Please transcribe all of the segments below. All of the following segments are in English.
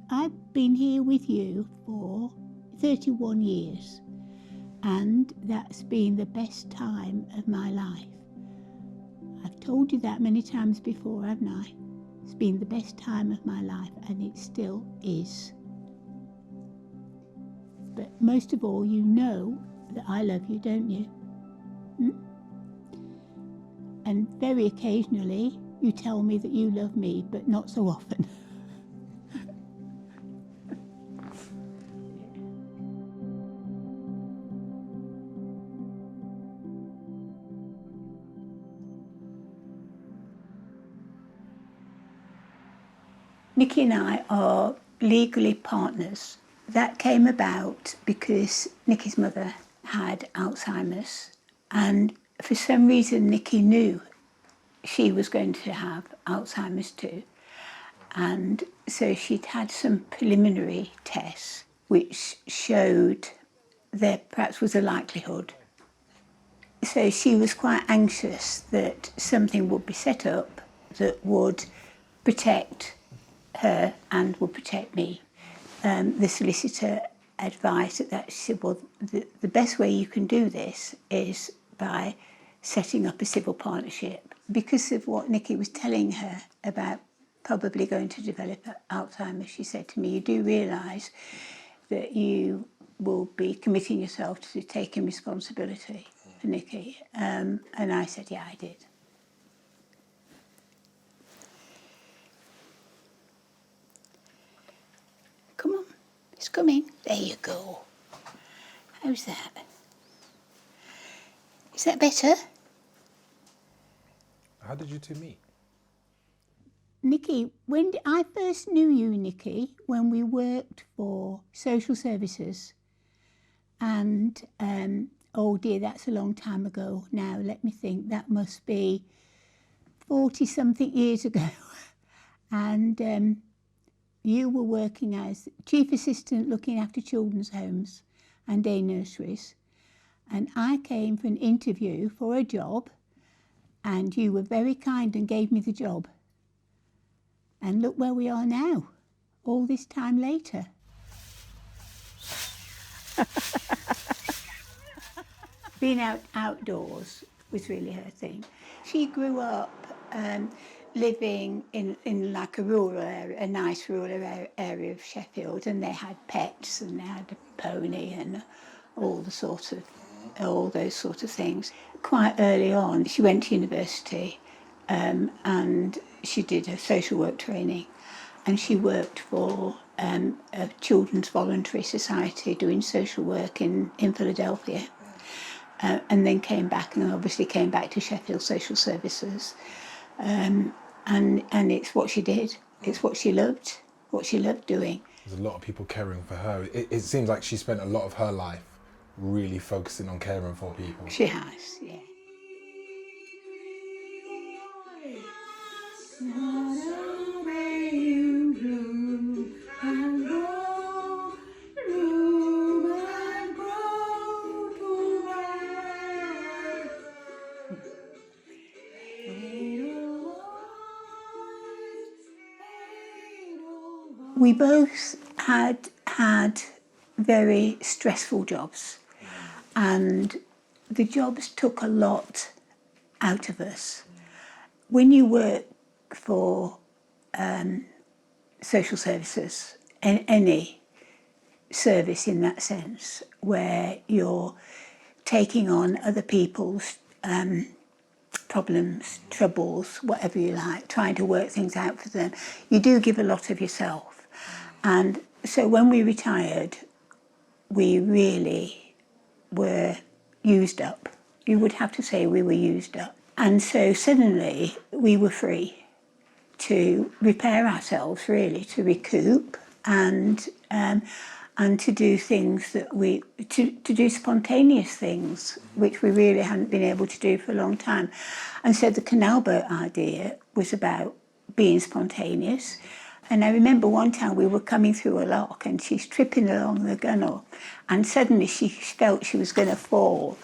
I've been here with you for 31 years, and that's been the best time of my life. I've told you that many times before, haven't I? It's been the best time of my life, and it still is. But most of all, you know that I love you, don't you? And very occasionally, you tell me that you love me, but not so often. Nicky and I are legally partners. That came about because Nicky's mother had Alzheimer's, and for some reason Nicky knew she was going to have Alzheimer's too. And so she'd had some preliminary tests which showed there perhaps was a likelihood. So she was quite anxious that something would be set up that would protect her and would protect me. The solicitor advised that she said, well, the best way you can do this is by setting up a civil partnership. Because of what Nicky was telling her about probably going to develop Alzheimer's, she said to me, you do realise that you will be committing yourself to taking responsibility for Nicky. And I said, yeah, I did. Come on, it's coming. There you go. How's that? Is that better? How did you two meet? Nicky, when I first knew you, Nicky, when we worked for social services, and oh dear, that's a long time ago now. Let me think. That must be 40-something years ago, and you were working as chief assistant looking after children's homes and day nurseries, and I came for an interview for a job, and you were very kind and gave me the job. And look where we are now, all this time later. Being outdoors was really her thing. She grew up living in like a rural area, a nice rural area of Sheffield, and they had pets and they had a pony and all those sort of things. Quite early on, she went to university and she did her social work training, and she worked for a children's voluntary society doing social work in Philadelphia. And then came back, and obviously came back to Sheffield Social Services. And it's what she did. It's what she loved doing. There's a lot of people caring for her. It seems like she spent a lot of her life really focusing on caring for people. She has, yeah. We both had very stressful jobs, and the jobs took a lot out of us. When you work for social services, any service in that sense, where you're taking on other people's problems, troubles, whatever you like, trying to work things out for them, you do give a lot of yourself. And so when we retired, we really were used up. You would have to say we were used up. And so suddenly we were free to repair ourselves, really, to recoup and to do things that to do spontaneous things, which we really hadn't been able to do for a long time. And so the canal boat idea was about being spontaneous. And I remember one time we were coming through a lock and she's tripping along the gunnel, and suddenly she felt she was going to fall.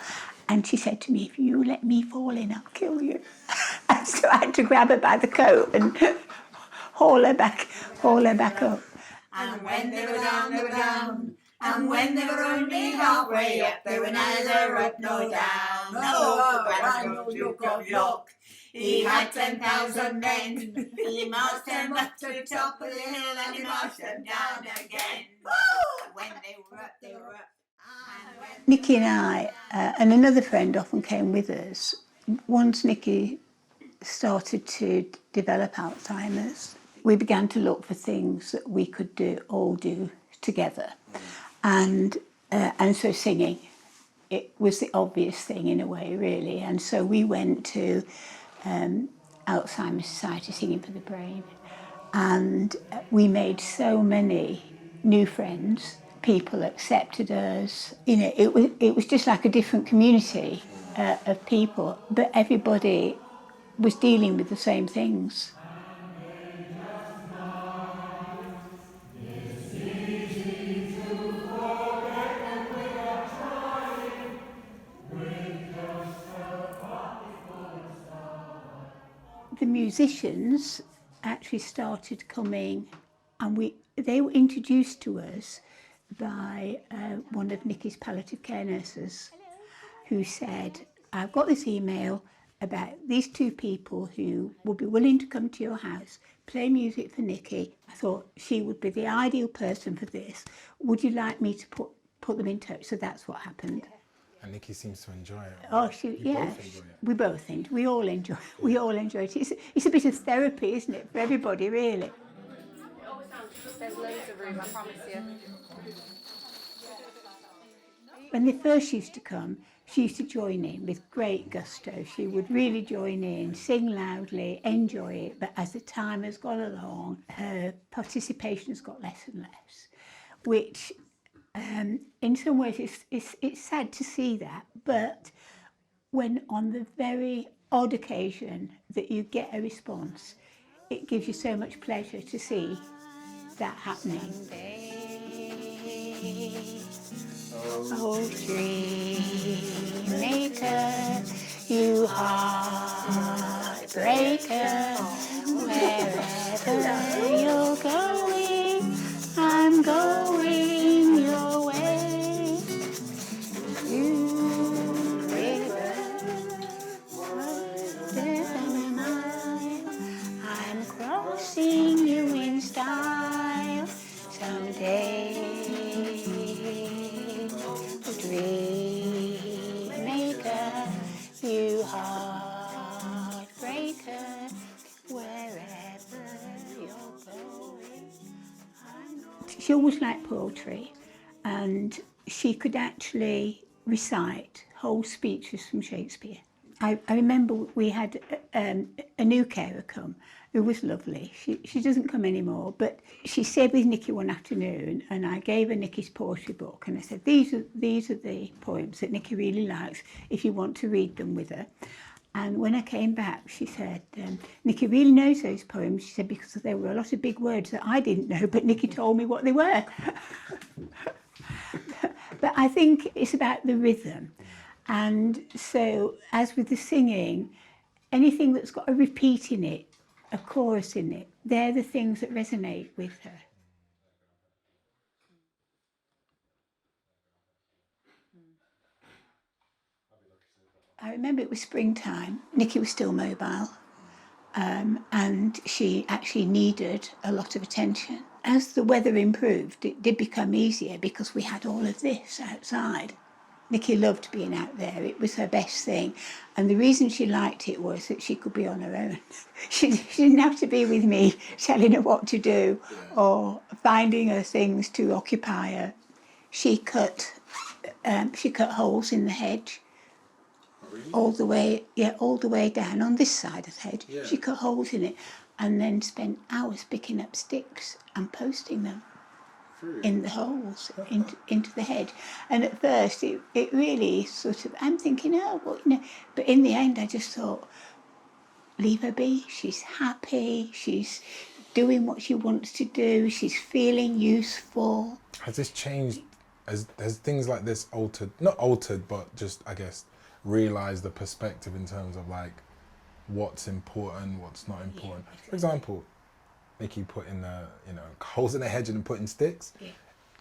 And she said to me, if you let me fall in, I'll kill you. And so I had to grab her by the coat and haul her back up. And when they were down, they were down. And when they were only halfway up, they were neither up nor down. Oh, grand old Duke of York, he had 10,000 men. He marched them up to the top of the hill and he marched them down again. Woo! When they were up, they were up. Nicky and I, and another friend often came with us. Once Nicky started to develop Alzheimer's, we began to look for things that we could all do together. And so singing, it was the obvious thing in a way, really. And so we went to Alzheimer's Society Singing for the Brain. And we made so many new friends. People accepted us. You know, it was just like a different community of people, but everybody was dealing with the same things. The musicians actually started coming, and they were introduced to us by one of Nicky's palliative care nurses, who said, I've got this email about these two people who will be willing to come to your house, play music for Nicky. I thought she would be the ideal person for this. Would you like me to put them in touch? So that's what happened. And Nicky seems to enjoy it. Oh, we both enjoy it. We all enjoy it. It's a bit of therapy, isn't it, for everybody, really? There's loads of room, I promise you. When they first used to come, she used to join in with great gusto. She would really join in, sing loudly, enjoy it. But as the time has gone along, her participation has got less and less, which in some ways it's sad to see that. But when on the very odd occasion that you get a response, it gives you so much pleasure to see that happening. Oh, dream maker, you heartbreaker, wherever you're going, I'm going your way. You river, I'm crossing you in style someday. Dreammaker, you heartbreaker, wherever you're going. She always liked poetry, and she could actually recite whole speeches from Shakespeare. I remember we had a new carer come who was lovely. She doesn't come anymore, but she stayed with Nicky one afternoon, and I gave her Nicky's poetry book, and I said, these are the poems that Nicky really likes, if you want to read them with her. And when I came back, she said, Nicky really knows those poems. She said, because there were a lot of big words that I didn't know, but Nicky told me what they were. But I think it's about the rhythm. And so, as with the singing, anything that's got a repeat in it, a chorus in it, they're the things that resonate with her. I remember it was springtime. Nicky was still mobile, and she actually needed a lot of attention. As the weather improved, it did become easier because we had all of this outside. Nicky loved being out there. It was her best thing. And the reason she liked it was that she could be on her own. She didn't have to be with me telling her what to do or finding her things to occupy her. She cut holes in the hedge. All the way down on this side of the hedge. Yeah. She cut holes in it and then spent hours picking up sticks and posting them in the holes into the hedge. And at first it really sort of, I'm thinking, oh, well, but in the end I just thought, leave her be. She's happy, she's doing what she wants to do, she's feeling useful. Has this changed, has things like this not altered, but just, I guess, realise the perspective in terms of like what's important, what's not important? For example, Nicky putting the, holes in the hedge and putting sticks. Yeah.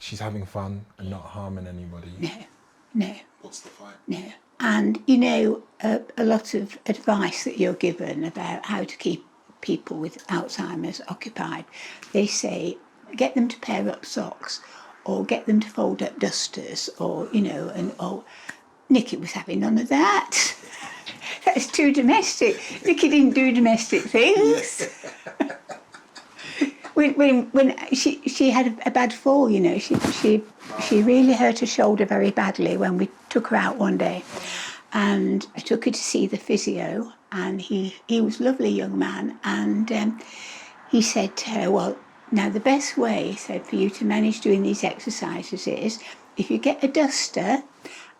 She's having fun and not harming anybody. No. What's the fight? No. And, a lot of advice that you're given about how to keep people with Alzheimer's occupied, they say, get them to pair up socks or get them to fold up dusters or, Nicky was having none of that. That's too domestic. Nicky didn't do domestic things. When she had a bad fall, she really hurt her shoulder very badly when we took her out one day, and I took her to see the physio, and he was a lovely young man, and he said to her, well, now the best way, he said, for you to manage doing these exercises is if you get a duster,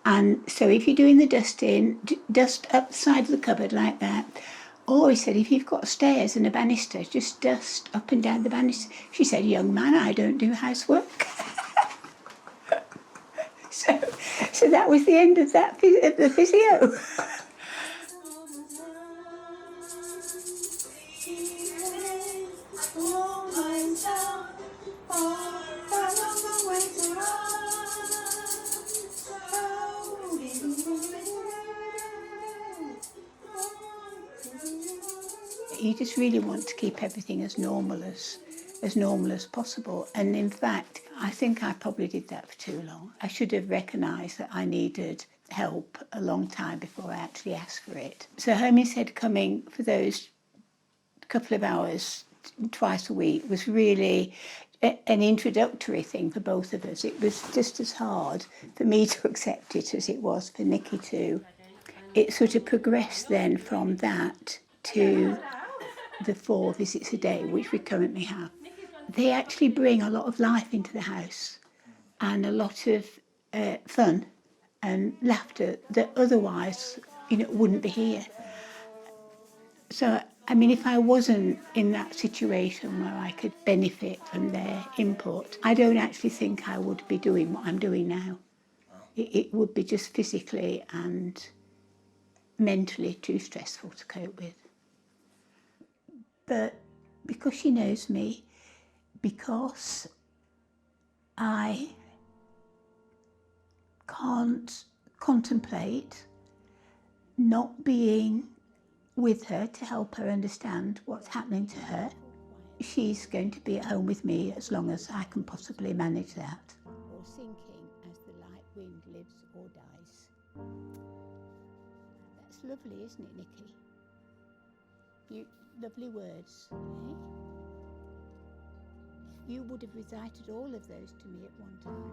and so if you're doing the dusting, dust up the side of the cupboard like that. Or he said, if you've got stairs and a banister, just dust up and down the banister. She said, young man, I don't do housework. so that was the end of the physio. You just really want to keep everything as normal as possible. And in fact, I think I probably did that for too long. I should have recognised that I needed help a long time before I actually asked for it. So Hermie said coming for those couple of hours twice a week was really an introductory thing for both of us. It was just as hard for me to accept it as it was for Nicky to. It sort of progressed then from that to the 4 visits a day, which we currently have. They actually bring a lot of life into the house and a lot of fun and laughter that otherwise, wouldn't be here. So, if I wasn't in that situation where I could benefit from their input, I don't actually think I would be doing what I'm doing now. It would be just physically and mentally too stressful to cope with. But because she knows me, because I can't contemplate not being with her to help her understand what's happening to her, she's going to be at home with me as long as I can possibly manage that. Or sinking as the light wind lives or dies. That's lovely, isn't it, Nicky? Lovely words, eh? You would have recited all of those to me at one time.